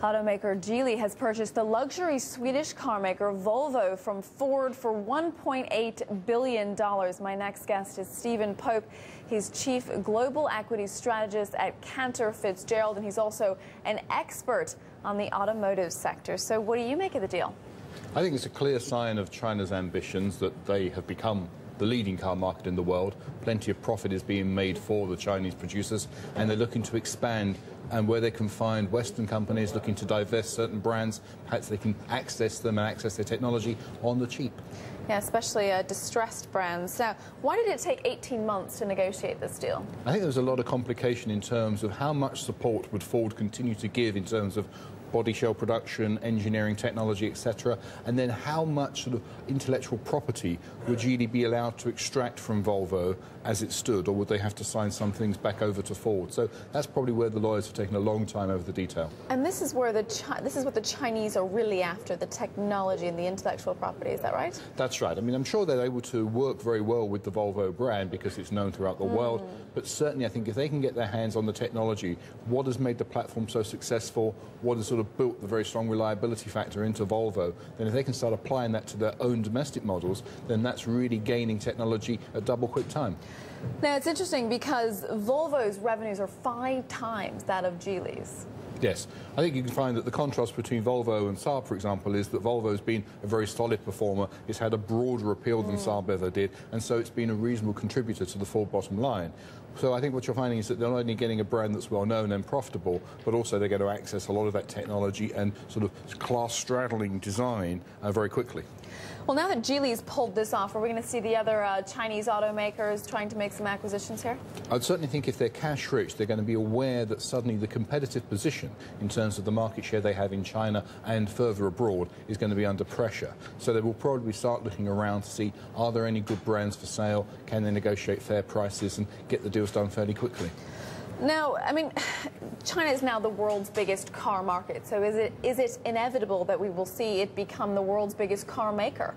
Automaker Geely has purchased the luxury Swedish carmaker Volvo from Ford for $1.8 billion. My next guest is Stephen Pope. He's Chief Global Equity Strategist at Cantor Fitzgerald, and he's also an expert on the automotive sector. So what do you make of the deal? I think it's a clear sign of China's ambitions that they have become the leading car market in the world. Plenty of profit is being made for the Chinese producers, and they're looking to expand, and where they can find Western companies looking to divest certain brands, perhaps they can access them and access their technology on the cheap. Yeah, especially distressed brands. Now, why did it take 18 months to negotiate this deal? I think there was a lot of complication in terms of how much support would Ford continue to give in terms of body shell production, engineering technology, etc., and then how much sort of intellectual property would Geely be allowed to extract from Volvo as it stood, or would they have to sign some things back over to Ford? So that's probably where the lawyers have taken a long time over the detail. And this is where this is what the Chinese are really after, the technology and the intellectual property. Is that right? That's right. I mean, I'm sure they're able to work very well with the Volvo brand because it's known throughout the world. But certainly, I think if they can get their hands on the technology, what has made the platform so successful, what has sort of built the very strong reliability factor into Volvo, then if they can start applying that to their own domestic models, then that's really gaining technology at double quick time. Now, it's interesting because Volvo's revenues are 5 times that of Geely's. Yes. I think you can find that the contrast between Volvo and Saab, for example, is that Volvo's been a very solid performer. It's had a broader appeal than Saab ever did, and so it's been a reasonable contributor to the Ford bottom line. So I think what you're finding is that they're not only getting a brand that's well-known and profitable, but also they're going to access a lot of that technology and sort of class-straddling design very quickly. Well, now that Geely's pulled this off, are we going to see the other Chinese automakers trying to make some acquisitions here? I'd certainly think if they're cash rich, they're going to be aware that suddenly the competitive position in terms of the market share they have in China and further abroad is going to be under pressure. So they will probably start looking around to see, are there any good brands for sale? Can they negotiate fair prices and get the deals done fairly quickly? Now, I mean, China is now the world's biggest car market, so is it inevitable that we will see it become the world's biggest car maker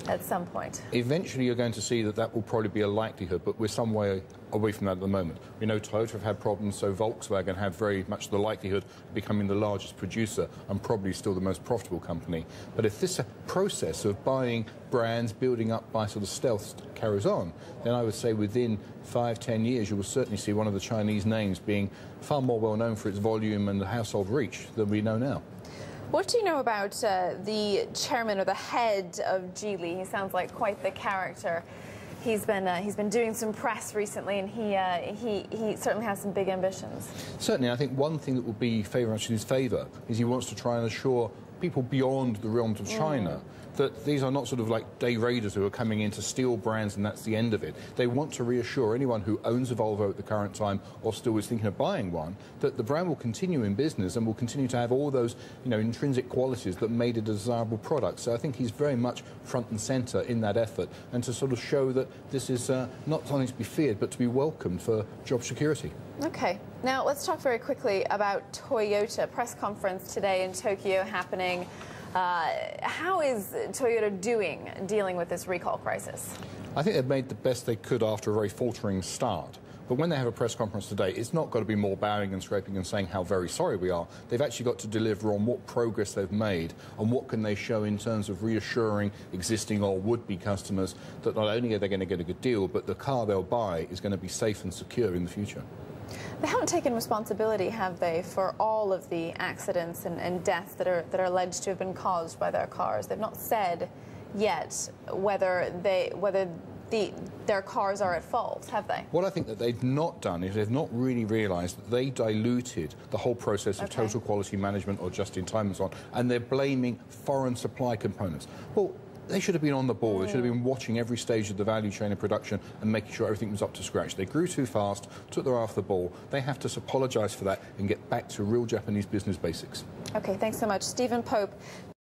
at some point? Eventually you're going to see that will probably be a likelihood, but we're some way away from that at the moment. We know Toyota have had problems, so Volkswagen have very much the likelihood of becoming the largest producer and probably still the most profitable company. But if this process of buying brands, building up by sort of stealth carries on, then I would say within 5-10 years you will certainly see one of the Chinese names being far more well known for its volume and the household reach than we know now. What do you know about the chairman or the head of Geely? He sounds like quite the character. He's been doing some press recently, and he certainly has some big ambitions. Certainly, I think one thing that will be very much in his favour is he wants to try and assure people beyond the realms of China that these are not sort of like day raiders who are coming in to steal brands and that's the end of it. They want to reassure anyone who owns a Volvo at the current time or still is thinking of buying one that the brand will continue in business and will continue to have all those, you know, intrinsic qualities that made it a desirable product. So I think he's very much front and centre in that effort, and to sort of show that this is not something to be feared but to be welcomed for job security. Okay. Now let's talk very quickly about Toyota. Press conference today in Tokyo happening. How is Toyota dealing with this recall crisis? I think they've made the best they could after a very faltering start. But when they have a press conference today, it's not got to be more bowing and scraping and saying how very sorry we are. They've actually got to deliver on what progress they've made and what can they show in terms of reassuring existing or would-be customers that not only are they going to get a good deal, but the car they'll buy is going to be safe and secure in the future. They haven't taken responsibility, have they, for all of the accidents and deaths that are alleged to have been caused by their cars? They've not said yet whether their cars are at fault, have they? What I think that they've not done is they've not really realised that they diluted the whole process of total quality management or just-in-time and so on, and they're blaming foreign supply components. Well, they should have been on the ball. They should have been watching every stage of the value chain of production and making sure everything was up to scratch. They grew too fast, took their eye off the ball. They have to apologise for that and get back to real Japanese business basics. Okay, thanks so much. Stephen Pope.